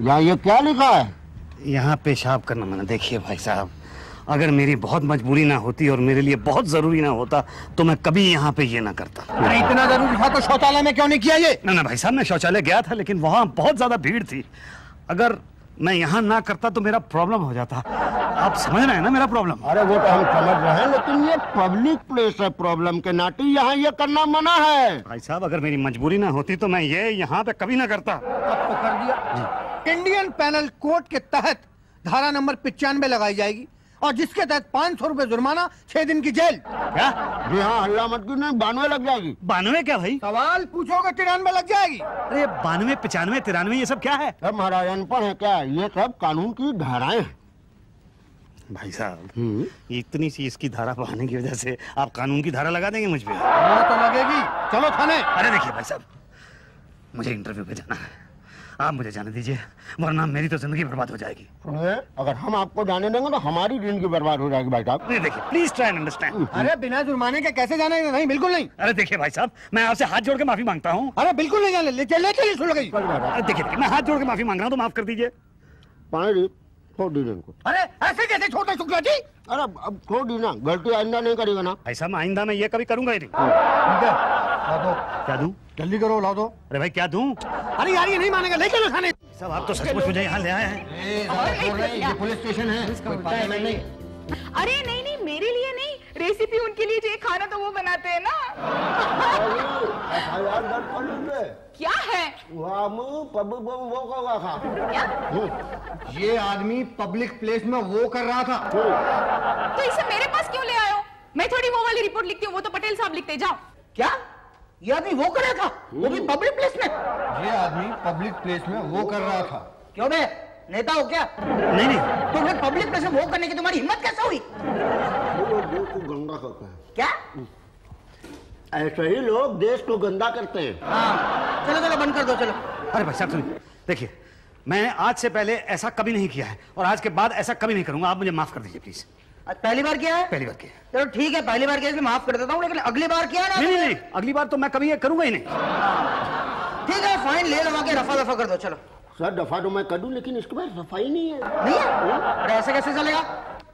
या ये क्या लिखा है? यहाँ पेशाब करना मना। देखिए भाई साहब, अगर मेरी बहुत मजबूरी ना होती और मेरे लिए बहुत जरूरी ना होता तो मैं कभी यहाँ पे ये ना करता। अरे इतना जरूरी था तो शौचालय में क्यों नहीं किया ये? ना भाई साहब, मैं शौचालय गया था लेकिन वहाँ बहुत ज्यादा भीड़ थी। अगर मैं यहाँ ना करता तो मेरा प्रॉब्लम हो जाता। आप समझ रहे हैं ना मेरा प्रॉब्लम? अरे वो तो हम समझ रहे हैं, लेकिन ये पब्लिक प्लेस है, प्रॉब्लम के नाते यहाँ ये करना मना है। भाई साहब, अगर मेरी मजबूरी ना होती तो मैं ये यहाँ पे कभी ना करता। अब तो कर दिया। इंडियन पैनल कोड के तहत धारा नंबर 95 लगाई जाएगी और जिसके तहत 500 रुपए जुर्माना, 6 दिन की जेल। क्या? जी हाँ, हल्ला मत कीजिए, 92 लग जाएगी। 92 क्या भाई? सवाल पूछोगे 93 लग जाएगी। अरे 92, 95, 93 ये सब क्या है? सब महाराज अनपढ़ है क्या? ये सब कानून की धाराएं हैं। भाई साहब, इतनी सी इसकी धारा बढ़ाने की वजह से आप कानून की धारा लगा देंगे मुझ पे? वो तो लगेगी। चलो थाने। अरे देखिए भाई साहब, मुझे इंटरव्यू पे जाना है, आप मुझे जाने दीजिए, वरना मेरी तो जिंदगी बर्बाद हो जाएगी। सुनिए, अगर हम आपको जाने देंगे तो हमारी जिंदगी बर्बाद हो जाएगी भाई साहब। देखिए प्लीज ट्राई एंड अंडरस्टैंड। अरे बिना जुर्माने के कैसे जाने? नहीं, बिल्कुल नहीं। अरे देखिए भाई साहब, मैं आपसे हाथ जोड़ के माफी मांगता हूँ। अरे बिल्कुल नहीं जाने। ले चलिए सुन गई। अरे देखिए, मैं हाथ जोड़ के माफी मांग रहा हूँ, तो माफ कर दीजिए। पानी छोड़ दीजिए इनको। अरे ऐसे कैसे छोटे शुक्ला जी? अरे अब छोड़ दी ना, गलती आइंदा नहीं करेगा ना। भाई साहब, आइंदा मैं ये कभी करूंगा ही नहीं। ठीक है, ला दो। क्या दूं? जल्दी करो, ला दो। अरे भाई क्या दूं? अरे यार ये नहीं मानेगा, ले चलो थाने। साहब आप तो सचमुच मुझे यहाँ ले आए हैं। ये पुलिस स्टेशन है, कोई पार्लियामेंट नहीं। अरे नहीं नहीं, मेरे लिए नहीं, रेसिपी उनके लिए जो खाना तो वो बनाते हैं ना। क्या है? ये आदमी पब्लिक प्लेस में वो कर रहा था। तो इसे मेरे पास क्यों ले आए हो? मैं थोड़ी वो वाली रिपोर्ट लिखती हूँ, वो तो पटेल साहब लिखते। जाओ। क्या? ये आदमी वो कर रहा था? वो भी पब्लिक प्लेस में? ये आदमी पब्लिक प्लेस में वो कर रहा था। क्यों बे, नेता हो क्या? नहीं नहीं, तो फिर पब्लिक प्लेस में वो करने की तुम्हारी हिम्मत कैसे हुई? गंदा करते हैं क्या? ऐसे ही लोग देश को गंदा करते हैं। हाँ, चलो चलो बंद कर दो, चलो। अरे भाई साहब सुनिए, देखिए मैंने आज से पहले ऐसा कभी नहीं किया है और आज के बाद ऐसा कभी नहीं करूंगा। आप मुझे माफ कर दीजिए प्लीज। पहली बार किया है? पहली बार किया। चलो ठीक है, पहली बार किया इसलिए माफ कर देता हूँ, लेकिन अगली बार किया ना? नहीं नहीं, अगली बार तो मैं कभी ये करूंगा ही नहीं। ठीक है, फाइन ले लगा के रफा दफा कर दो। चलो सर, दफा तो मैं कर दूं, लेकिन इसके बाद सफाई नहीं है। नहीं है? अरे ऐसे कैसे चलेगा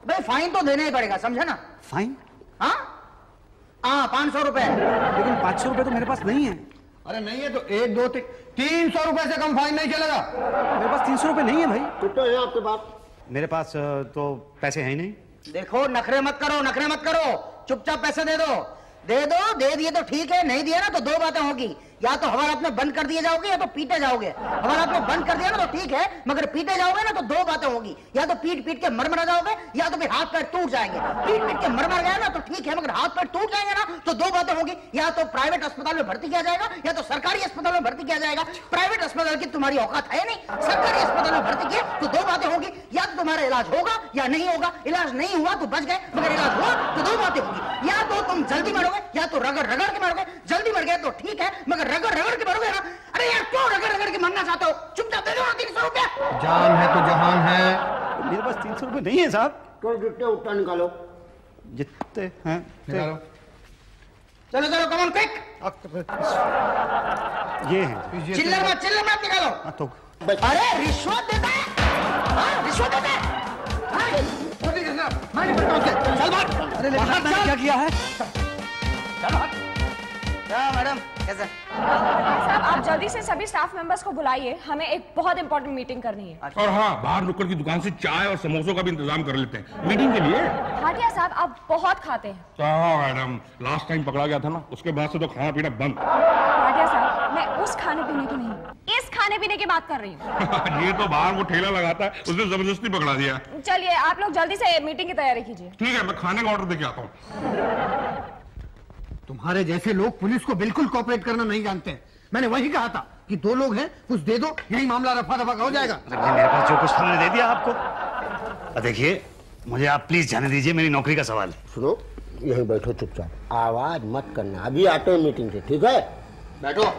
भाई? फाइन तो देना ही पड़ेगा, समझे ना? फाइन? हाँ 500 रुपए। लेकिन 500 रुपए तो मेरे पास नहीं है। अरे नहीं है तो 1 2 300 रुपए से कम फाइन नहीं चलेगा। मेरे पास 300 रुपए नहीं है भाई। कितना है आपके पास? मेरे पास तो पैसे हैं ही नहीं। देखो, नखरे मत करो, नखरे मत करो, चुपचाप पैसे दे दो। दे दिए तो ठीक है, नहीं दिया ना तो 2 बातें होगी। या तो हवा रात में बंद कर दिए जाओगे या तो पीटे जाओगे। हवा रात में बंद कर दिया ना तो ठीक है, मगर पीटे जाओगे ना तो 2 बातें होगी। या तो पीट पीट के मर जाओगे या तो फिर हाथ पैर टूट जाएंगे। पीट पीट के मर गया ना तो ठीक है, मगर हाथ पैर टूट जाएंगे ना तो 2 बातें होगी। या तो प्राइवेट अस्पताल में भर्ती किया जाएगा या तो सरकारी अस्पताल में भर्ती किया जाएगा। प्राइवेट अस्पताल की तुम्हारी औकात है नहीं, सरकारी अस्पताल में भर्ती किए तो 2 बातें होगी। या तो तुम्हारा इलाज होगा या नहीं होगा। इलाज नहीं हुआ तो बच गए, मगर इलाज हुआ तो 2 बातें होगी। या तो तुम जल्दी मरोगे या तो रगड़ रगड़ के मरोगे। जल्दी मर गए तो ठीक है, मगर रगड़ रगड़ के मरोगे ना। अरे यार क्यों रगड़ रगड़ के मरना चाहते हो? चुपचाप दे दो 300 रुपया। जान है तो जहान है। मेरे पास 300 रुपए नहीं है साहब। तो जितने उतना निकालो। जितने हैं चलो चलो, कम ऑन क्विक। ये हैं। चिल्लर मत निकालो। तो अरे रिश्वत देता है, रिश्वत देता है। चल बाहर। अरे मैंने क्या किया है? क्या मैडम, कैसे? साहब आप जल्दी से सभी स्टाफ मेंबर्स को बुलाइए, हमें एक बहुत इंपॉर्टेंट मीटिंग करनी है। और हाँ, बाहर नुक्कड़ की दुकान से चाय और समोसों का भी इंतजाम कर लेते हैं मीटिंग के लिए। भाटिया साहब आप बहुत खाते हैं। हाँ मैडम, लास्ट टाइम पकड़ा गया था ना, उसके बाद से तो खाना पीना बंद। भाटिया साहब मैं उस खाने पीने की नहीं, इस खाने पीने की बात कर रही हूँ। ये तो बाहर वो ठेला लगाता है, उसने जबरदस्ती पकड़ा दिया। चलिए आप लोग जल्दी से मीटिंग की तैयारी कीजिए। ठीक है, मैं खाने का ऑर्डर देके आता हूँ। तुम्हारे जैसे लोग पुलिस को बिल्कुल कोऑपरेट करना नहीं जानते हैं। मैंने वही कहा था कि 2 लोग हैं, कुछ दे दो, यही मामला रफा दफा का हो जाएगा। मेरे पास जो कुछ था मैंने दे दिया आपको। देखिए मुझे आप प्लीज जाने दीजिए, मेरी नौकरी का सवाल है। सुनो, यहीं बैठो चुपचाप, आवाज मत करना। अभी आते हैं मीटिंग से, ठीक है? बैठो।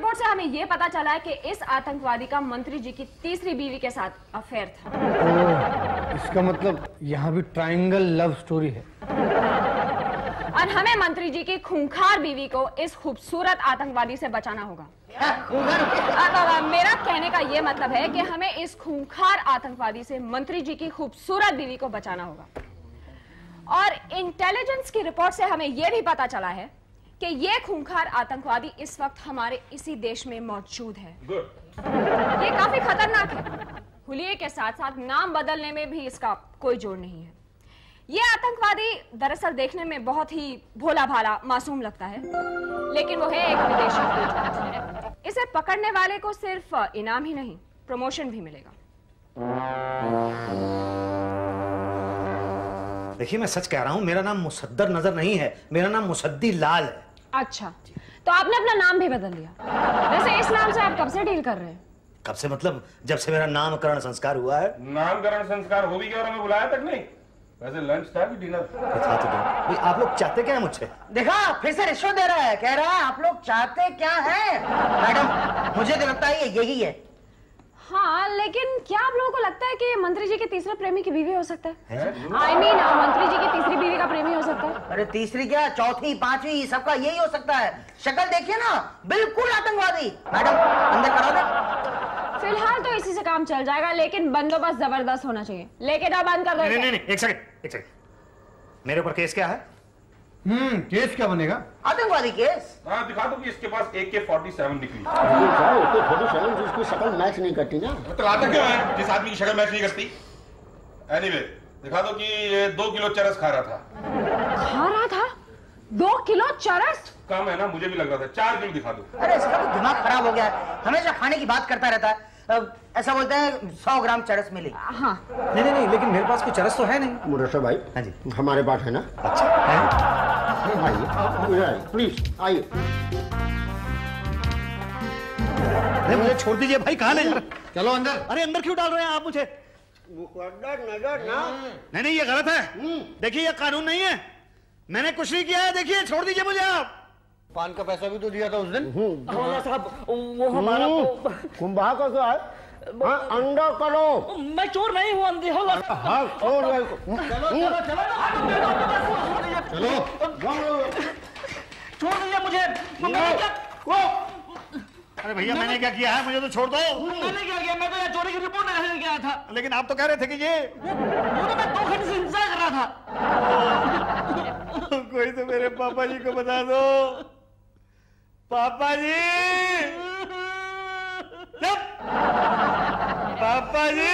रिपोर्ट से हमें ये पता चला है कि इस आतंकवादी का मंत्री जी की तीसरी बीवी के साथ अफेयर था। इसका मतलब यहाँ भी ट्रायंगल लव स्टोरी है। और हमें मंत्री जी की खूंखार बीवी को इस खूबसूरत आतंकवादी से बचाना होगा। अब मेरा कहने का ये मतलब है कि हमें इस खूंखार आतंकवादी से मंत्री जी की खूबसूरत बीवी को बचाना होगा। और इंटेलिजेंस की रिपोर्ट से हमें यह भी पता चला है कि ये खूंखार आतंकवादी इस वक्त हमारे इसी देश में मौजूद है। ये काफी खतरनाक है। हुलिये के साथ साथ नाम बदलने में भी इसका कोई जोड़ नहीं है। ये आतंकवादी दरअसल देखने में बहुत ही भोला भाला मासूम लगता है, लेकिन वो है एक विदेशी कीट। इसे पकड़ने वाले को सिर्फ इनाम ही नहीं, प्रमोशन भी मिलेगा। देखिए, मैं सच कह रहा हूं, मेरा नाम मुसद्दर नजर नहीं है, मेरा नाम मुसद्दी लाल है। अच्छा, तो आपने अपना नाम भी बदल दिया। वैसे इस नाम से आप कब से डील कर रहे हैं? कब से मतलब जब से मेरा नामकरण संस्कार हुआ है। नामकरण संस्कार हो भी गया और हमें बुलाया तक नहीं। वैसे लंच था कि डिनर? था तो भाई, आप लोग चाहते क्या है मुझसे? देखा, फिर से रिश्वत दे रहा है। कह रहा है आप लोग चाहते क्या है? मैडम, मुझे तो लगता है ये यही है। हाँ, लेकिन क्या आप लोगों को लगता है कि मंत्री जी के तीसरे प्रेमी की बीवी हो सकता है? I mean, मंत्री जी की तीसरी बीवी का प्रेमी हो सकता है? अरे तीसरी क्या, चौथी, पांचवी, सबका यही हो सकता है। शक्ल देखिए ना, बिल्कुल आतंकवादी। मैडम, अंदर करा दे। फिलहाल तो इसी से काम चल जाएगा, लेकिन बंदोबस्त जबरदस्त होना चाहिए। लेकिन अब बंद कर दो। नहीं, एक सेकंड। मेरे ऊपर केस क्या है? केस क्या बनेगा? आतंकवादी केस। हाँ, दिखा दो कि इसके पास AK-47 निकली। जिसकी शक्ल मैच नहीं करती ना। तो आता क्यों है जिस आदमी की शक्ल मैच नहीं करती? एनीवे, दिखा दो कि ये 2 किलो चरस खा रहा था। 2 किलो चरस? कम है ना, मुझे भी लग रहा था। 4 किलो दिखा दो। अरे इसका तो दिमाग खराब हो गया है, हमेशा खाने की बात करता रहता है। ऐसा बोलते हैं 100 ग्राम चरस मिली। हाँ। नहीं, लेकिन मेरे पास कोई चरस तो है नहीं। मुरशद भाई, हाँ जी, हमारे पास है ना। अच्छा है? आइए, प्लीज आइए। मुझे छोड़ दीजिए भाई, कहाँ ले जा रहे? चलो अंदर। अरे अंदर क्यों डाल रहे हैं आप मुझे? नजर ना। नहीं, ये गलत है। देखिए, ये कानून नहीं है। मैंने कुछ नहीं किया है। देखिए, छोड़ दीजिए मुझे आप। पान का पैसा भी तो दिया था उस दिन। साहब, वो हमारा कुंभा का क्या है? हाँ, अंडा करो। मैं चोर नहीं हूँ, अंधे होगा। हाँ, और चलो छोड़ दीजिए मुझे। अरे भैया, मैंने क्या किया है? मुझे तो छोड़ दो। मैंने क्या किया? मैं तो यहाँ चोरी की रिपोर्ट लगाने गया था। लेकिन आप तो कह रहे थे कि ये वो तो मैं 2 घंटे से इंतजार कर रहा था। कोई तो मेरे पापा जी को बता दो। पापा जी, पापा जी।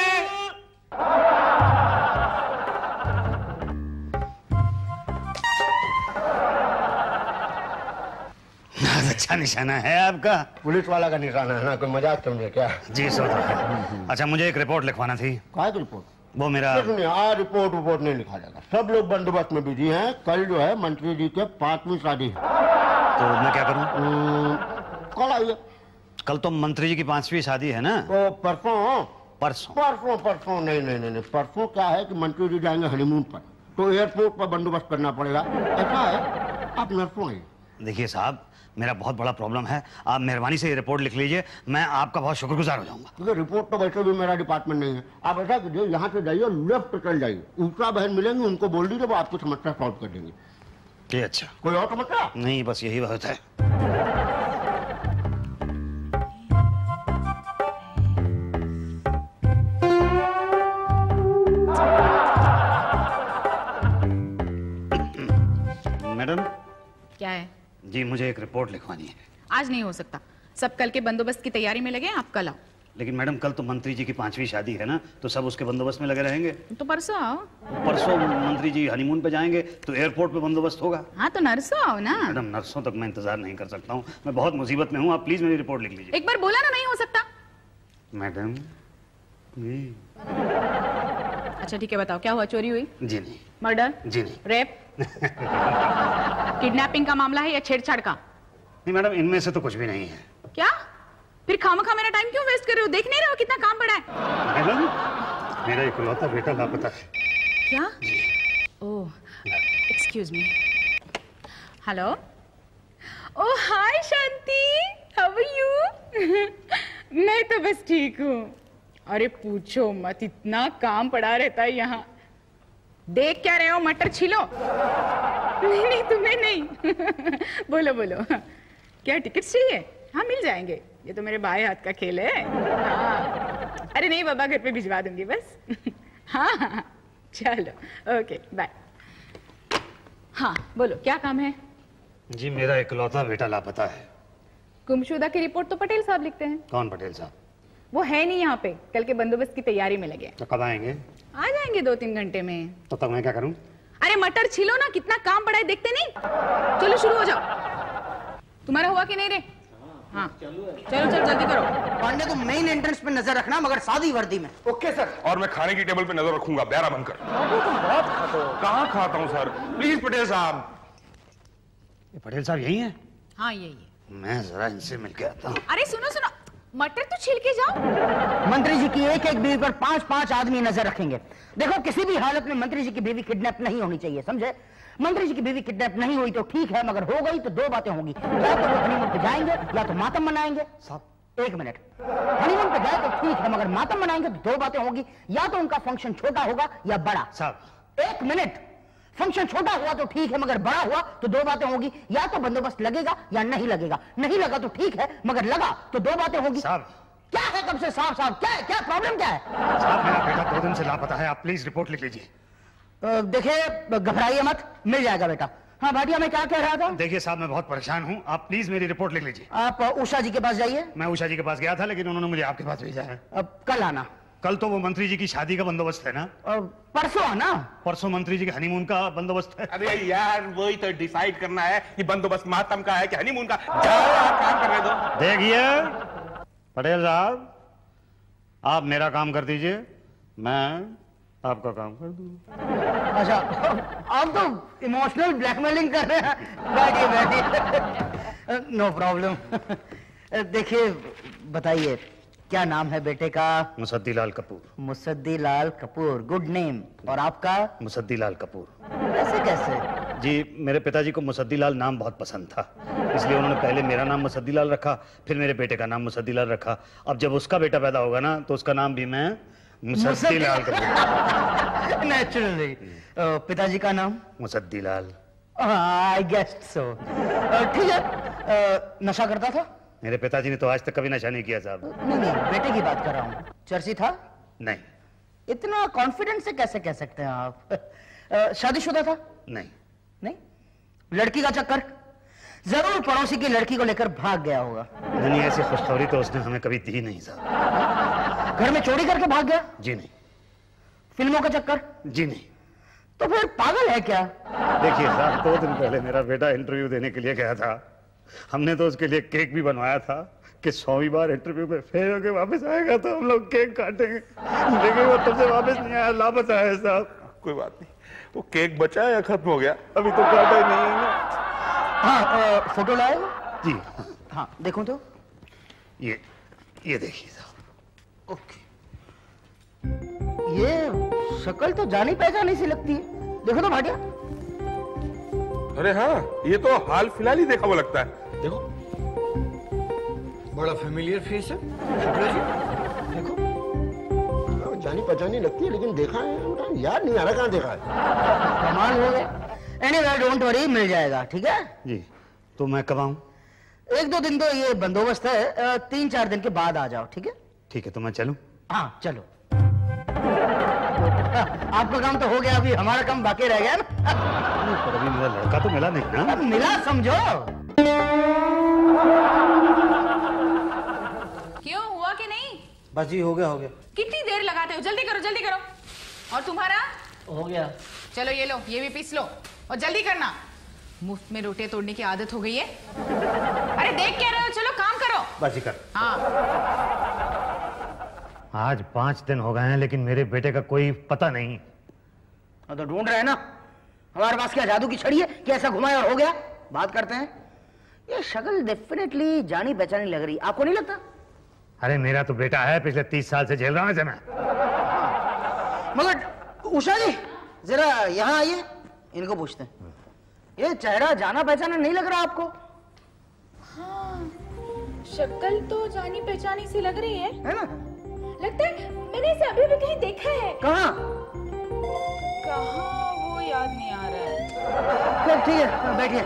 अच्छा निशाना है आपका। पुलिस वाला का निशाना है ना, कोई मजाक समझे क्या? जी सो तो है। अच्छा, मुझे एक रिपोर्ट लिखवाना थी। काय की रिपोर्ट? वो मेरा सुनिए, आज रिपोर्ट नहीं लिखा जाएगा। सब लोग बंदोबस्त में बिजी हैं। कल जो है मंत्री जी के 5वीं शादी है। तो मैं क्या करूं? कल आइए। कल तो मंत्री जी की 5वीं शादी है ना? तो परसों नहीं। परसों क्या है कि मंत्री जी जाएंगे हनीमून पर, तो एयरपोर्ट पर बंदोबस्त करना पड़ेगा। ऐसा है, आप नरसों आइए। देखिए साहब, मेरा बहुत बड़ा प्रॉब्लम है। आप मेहरबानी से ये रिपोर्ट लिख लीजिए, मैं आपका बहुत शुक्रगुजार हो जाऊंगा। क्योंकि रिपोर्ट तो वैसे भी मेरा डिपार्टमेंट नहीं है। आप ऐसा कीजिए, यहाँ से जाइए, लेफ्ट चल जाइए, ऊषा बहन मिलेंगे, उनको बोल दीजिए, वो आपकी समस्या सॉल्व कर देंगे। जी अच्छा। कोई और समस्या? नहीं, बस यही बात है। मैडम। क्या है? जी, मुझे एक रिपोर्ट लिखवानी है। आज नहीं हो सकता, सब कल के बंदोबस्त की तैयारी में लगे हैं, आप कल आओ। लेकिन मैडम, कल तो मंत्री जी की 5वीं शादी है ना, तो सब उसके बंदोबस्त में लगे रहेंगे। तो परसों आओ। परसों मंत्री जी हनीमून पे जाएंगे, तो एयरपोर्ट पे बंदोबस्त होगा। हाँ, तो नरसों आओ ना। मैडम, नरसों तक मैं इंतजार नहीं कर सकता हूँ, मैं बहुत मुसीबत में हूँ। आप प्लीज मेरी रिपोर्ट लिख लीजिए। एक बार बोला ना, नहीं हो सकता। मैडम अच्छा ठीक है, बताओ क्या हुआ? चोरी हुई? जी नहीं। मर्डर? जी नहीं। रेप? किडनैपिंग का मामला है या छेड़छाड़ का? नहीं मैडम, इनमें से तो कुछ भी नहीं है। क्या? फिर खामखा मेरा टाइम क्यों वेस्ट कर रहे हो? देख नहीं रहे हो कितना काम पड़ा है? मैडम, मेरा इकलौता बेटा लापता है। क्या? Oh, excuse me. Hello. Oh hi Shanti, how are you? बस ठीक हूँ। अरे पूछो मत, इतना काम पड़ा रहता है यहाँ। देख क्या रहे हो, मटर छिलो। नहीं नहीं तुम्हें नहीं। बोलो बोलो, क्या टिकट चाहिए? हाँ मिल जाएंगे, ये तो मेरे बाएं हाथ का खेल है। हाँ। अरे नहीं बाबा, घर पे भिजवा दूंगी बस। हाँ चलो ओके बाय। हाँ बोलो क्या काम है? जी मेरा इकलौता बेटा लापता है। गुमशुदा की रिपोर्ट तो पटेल साहब लिखते हैं। कौन पटेल साहब? वो है नहीं यहाँ पे, कल के बंदोबस्त की तैयारी में लगे। तो कब आएंगे? आ जाएंगे 2-3 घंटे में। तो तब मैं क्या करूं? अरे मटर छिलो ना, कितना काम पड़ा है देखते नहीं? चलो शुरू हो जाओ। तुम्हारा हुआ कि नहीं रे? हाँ चलो चलो जल्दी करो। पांडे तुम मेन एंट्रेंस पे नजर रखना, मगर सादी वर्दी में। Okay sir. और मैं खाने की टेबल पे नजर रखूंगा, ब्यारा बनकर। तुम बहुत खाते हो। कहाँ खाता हूँ सर? प्लीज पटेल साहब। ये पटेल साहब यही हैं? हाँ यही है। मैं जरा इनसे मिल के आता हूँ। अरे सुनो सुनो, मटर तो छिल के जाओ। मंत्री जी की एक एक बीवी पर 5-5 आदमी नजर रखेंगे। देखो किसी भी हालत में मंत्री जी की बीवी किडनैप नहीं होनी चाहिए, समझे? मंत्री जी की बीवी किडनैप नहीं हुई तो ठीक है, मगर हो गई तो 2 बातें होंगी, या तो वो हनीमून पे जाएंगे या तो मातम मनाएंगे। साहब 1 मिनट, हनीमून पे गए तो ठीक है, मगर मातम मनाएंगे तो 2 बातें होंगी, या तो उनका फंक्शन छोटा होगा या बड़ा। साहब 1 मिनट, फंक्शन छोटा हुआ तो ठीक है, मगर बड़ा हुआ तो 2 बातें होगी, या तो बंदोबस्त लगेगा या नहीं लगेगा। नहीं लगा तो ठीक है, मगर लगा तो 2 बातें होगी। साहब क्या है कब से साहब साहब, क्या प्रॉब्लम क्या है? साहब मेरा बेटा 2 दिन से लापता है, आप प्लीज रिपोर्ट लिख लीजिए। देखिए घबराइए मत, मिल जाएगा बेटा। हाँ भाटिया मैं क्या कह रहा था? देखिए साहब मैं बहुत परेशान हूँ, आप प्लीज मेरी रिपोर्ट लिख लीजिए। आप उषा जी के पास जाइए। मैं उषा जी के पास गया था, लेकिन उन्होंने मुझे आपके पास भेजा है। अब कल आना। कल तो वो मंत्री जी की शादी का बंदोबस्त है ना? परसों आना। परसों मंत्री जी के हनीमून का बंदोबस्त है। अरे यार वही तो डिसाइड करना है कि बंदोबस्त मातम का है कि हनीमून का। काम करने दो। देखिए पटेल साहब, आप मेरा काम कर दीजिए, मैं आपका काम कर दूंगा। अच्छा आप तो इमोशनल ब्लैकमेलिंग कर रहे हैं। बैठिए बैठिए, नो प्रॉब्लम। देखिए बताइए क्या नाम है बेटे का? मुसद्दी लाल कपूर। Musaddi Lal Kapoor, good name. और आपका? मुसद्दी लाल कपूर। ऐसे कैसे? जी मेरे पिताजी को मुसद्दी लाल नाम बहुत पसंद था, इसलिए उन्होंने पहले मेरा नाम मुसद्दी लाल रखा, फिर मेरे बेटे का नाम मुसद्दी लाल रखा। अब जब उसका बेटा पैदा होगा ना तो उसका नाम भी मैं मुसद्दी लाल कपूर। नेचुरली। पिताजी का नाम? मुसद्दी लाल। आई गेस्ड सो। ठीक है। नशा करता था? मेरे पिताजी ने तो आज तक कभी नशा नहीं किया साहब। नहीं बेटे की बात कर रहा हूँ। चर्ची था? नहीं। इतना कॉन्फिडेंस से कैसे कह सकते हैं आप? शादीशुदा था? नहीं। नहीं। लड़की का चक्कर? जरूर पड़ोसी की लड़की को लेकर भाग गया होगा। नहीं, ऐसी खुशखबरी तो उसने हमें कभी दी नहीं साहब। घर में चोरी करके भाग गया? जी नहीं। फिल्मों का चक्कर? जी नहीं। तो फिर पागल है क्या? देखिए साहब 2 दिन पहले मेरा बेटा इंटरव्यू देने के लिए गया था, हमने तो उसके लिए केक भी बनवाया था कि 100वीं बार इंटरव्यू में फेल होकर वापस आएगा तो हम लोग केक काटेंगे, लेकिन वो तब से वापस नहीं आया, लापता है साहब। कोई बात नहीं, वो केक बचा है या खत्म हो गया? अभी तो काटा ही नहीं है ना। हाँ फोटो लाए? जी हाँ देखो तो। ये देखिए साहब। ओके, ये शक्ल तो जानी पहचानी सी लगती है। देखो तो भाटिया। अरे हाँ, ये तो हाल फिलहाल ही देखा वो लगता है। देखो बड़ा फेमिलियर फेस है शुक्ला जी। देखो जानी पहचानी लगती है, लेकिन देखा है याद नहीं आ रहा कहाँ देखा है। कमाल हो गया। एनीवे डोंट वरी, मिल जाएगा। ठीक है जी। तो मैं कब आऊं? 1-2 दिन तो ये बंदोबस्त है, 3-4 दिन के बाद आ जाओ। ठीक है? ठीक है, तो मैं चलूं? हाँ चलो। आपका काम तो हो गया, अभी हमारा काम बाकी रह गया ना। पर अभी मेरा लड़का तो मिला नहीं ना? मिला समझो। क्यों, हुआ कि नहीं? बस जी हो गया। कितनी देर लगाते हो? जल्दी करो जल्दी करो। और तुम्हारा? हो गया। चलो ये लो, ये भी पीस लो और जल्दी करना, मुफ्त में रोटियां तोड़ने की आदत हो गई है। अरे देख क्या रहे हो, चलो काम करो। बस ही कर। हाँ आज 5 दिन हो गए हैं लेकिन मेरे बेटे का कोई पता नहीं। तो ढूंढ रहे हैं ना, हमारे पास क्या जादू की छड़ी है कि ऐसा घुमाया और हो गया? बात करते हैं। ये शक्ल डेफिनेटली जानी पहचानी लग रही, आपको नहीं लगता? अरे मेरा तो बेटा है, पिछले 30 साल से झेल रहा हूं इसे मैं। मगर उषा जी जरा यहाँ आइए, इनको पूछते हैं। ये चेहरा जाना पहचाना नहीं लग रहा आपको? हाँ, शक्ल तो जानी पहचानी सी लग रही है ना? लगता है मैंने इसे अभी भी कहीं देखा है। कहाँ? कहाँ वो याद नहीं आ रहा है। चल ठीक है, बैठिए।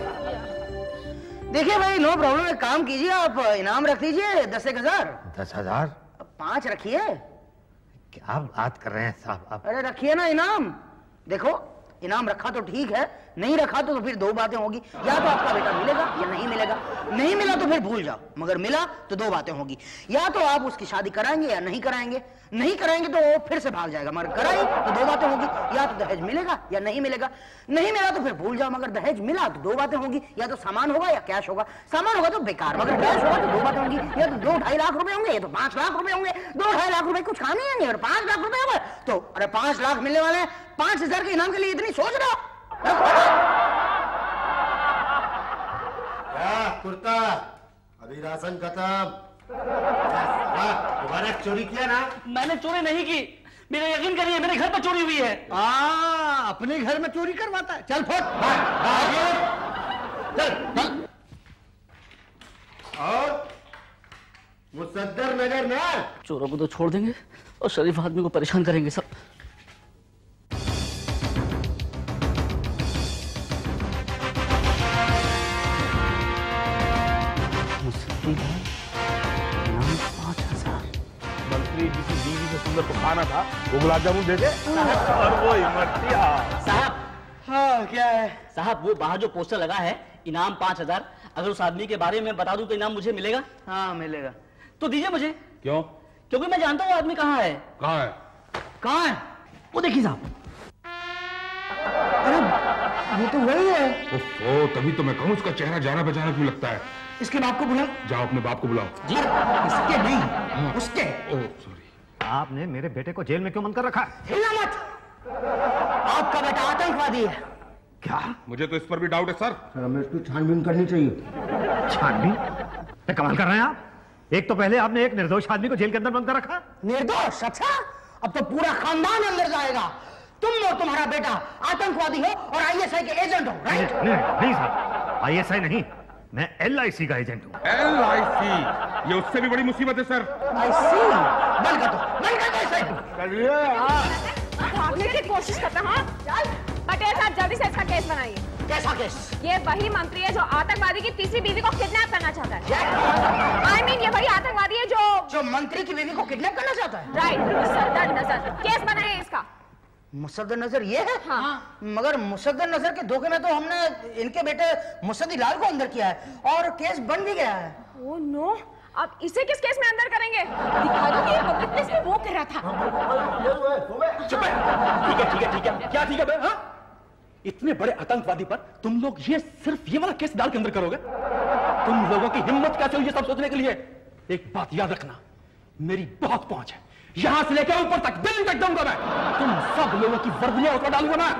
देखिए भाई, नो प्रॉब्लम, एक काम कीजिए, आप इनाम रख दीजिए 10,000। 10,000? 5 रखिए। क्या बात कर रहे हैं साहब आप? अरे रखिए ना इनाम। देखो, इनाम रखा तो ठीक है, नहीं रखा तो फिर 2 बातें होगी, या तो आपका बेटा मिलेगा या नहीं मिलेगा। नहीं मिला तो फिर भूल जाओ, मगर मिला तो 2 बातें होगी, या तो आप उसकी शादी कराएंगे या नहीं कराएंगे। नहीं कराएंगे तो वो फिर से भाग जाएगा, मगर कराई तो 2 बातें होगी, या तो दहेज मिलेगा या नहीं मिलेगा। नहीं मिला तो फिर भूल जाओ, मगर दहेज मिला तो 2 बातें होंगी, या तो सामान होगा या कैश होगा। सामान होगा तो बेकार, मगर कैश होगा तो 2 बातें होंगी, या तो 2-2.5 लाख रुपए होंगे, या तो 5 लाख रुपए होंगे। 2-2.5 लाख रुपए कुछ खाने आएंगे और 5 लाख रुपए होंगे तो अरे 5 लाख मिलने वाले हैं, 5,000 के इनाम के लिए इतनी सोच रहे हो? क्या कुर्ता, अभी राशन खत्म। दोबारा चोरी किया ना? मैंने चोरी नहीं की, मेरा यकीन करिए, मेरे घर पर चोरी हुई है। अपने घर में चोरी करवाता है। चल फट, चल। और मुसद्दर नगर ना। चोरों को तो छोड़ देंगे और शरीफ आदमी को परेशान करेंगे सब। मंत्री जी की बीवी से सुंदर को खाना था, वो गुलाब जामुन दे दे और वो इमरतिया। साहब, हाँ क्या है साहब वो बाहर जो पोस्टर लगा है, इनाम 5,000, अगर उस आदमी के बारे में बता दूं तो इनाम मुझे मिलेगा? हाँ मिलेगा। तो दीजिए मुझे। क्यों? क्योंकि मैं जानता हूँ वो आदमी कहाँ है। कहाँ है? कहाँ है? वो देखिए साहब। अरे ये तो वही है। ओह, तभी तो मैं कहूँ उसका चेहरा जाना पहचाना क्यों लगता है। इसके बाप को बुलाओ। जाओ अपने बाप को बुलाओ। जी इसके नहीं, उसके। Oh sorry. आपने मेरे बेटे को जेल में क्यों बंद कर रखा है? हिला मत, आपका बेटा आतंकवादी है। क्या? मुझे तो इस पर भी डाउट है सर। हमें इसकी छानबीन करनी चाहिए। छानबीन? क्या कमाल कर रहे हैं आप? एक तो पहले आपने एक निर्दोष आदमी को जेल के अंदर बंद कर रखा। निर्दोष? अच्छा, अब तो पूरा खानदान अंदर जाएगा। तुम और तुम्हारा बेटा आतंकवादी हो और ISI के एजेंट हो, राइट? नहीं साहब, ISI नहीं, मैं LIC का एजेंट हूँ। LIC? ये उससे भी बड़ी मुसीबत है सर। I see। बंद कर दो इसे। भागने की कोशिश करता है। हाँ, पटेल साहब जल्दी से इसका केस बनाइए। कैसा केस? ये वही मंत्री है जो आतंकवादी की तीसरी बीवी को किडनैप करना चाहता है। I mean, ये वही आतंकवादी है जो मंत्री की बीवी को किडनैप करना चाहता है। राइट, मुसद्दर नजर। केस बनाइए इसका। मुसद्दर नजर ये है? हाँ। मगर मुसद्दर नजर के धोखे में तो हमने इनके बेटे मुसद्दी लाल को अंदर किया है और केस बन भी गया है। ओह नो, आप इसे किस केस में अंदर करेंगे? दिखा दो कि ये पब्लिक प्लेस में वो कर रहा था। चुप है। ठीक है। क्या ठीक है बे? हाँ? इतने बड़े आतंकवादी पर तुम लोग सिर्फ ये वाला केस डाल के अंदर करोगे? तुम लोगों की हिम्मत कैसे हुई ये सब सोचने के लिए? एक बात याद रखना, मेरी बहुत पहुंच है, यहां से लेकर ऊपर तक, दिल्ली तक दूंगा मैं। तुम सब लोगों की वर्दियां उतर डालूंगा मैं,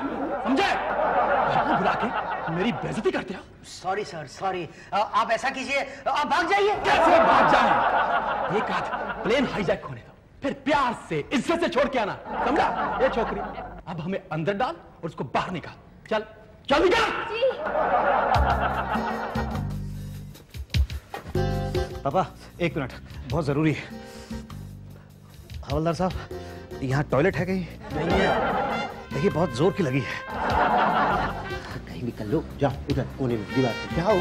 समझे? यहां बुला के मेरी बेइज्जती करते हो। Sorry sir, sorry. आप ऐसा कीजिए, आप भाग जाइए। कैसे भाग जाए? एक आध प्लेन हाईजैक होने दो, फिर प्यार से इज्जत से छोड़ के आना, समझा? ये छोकरी अब हमें अंदर डाल और उसको बाहर निकाल। चल चल निकाल। पापा एक मिनट, बहुत जरूरी है। हवलदार साहब, यहाँ टॉयलेट है कहीं? नहीं है। देखिए बहुत जोर की लगी है। कहीं भी कर लो, जा उधर कोने में दीवार पे जाओ।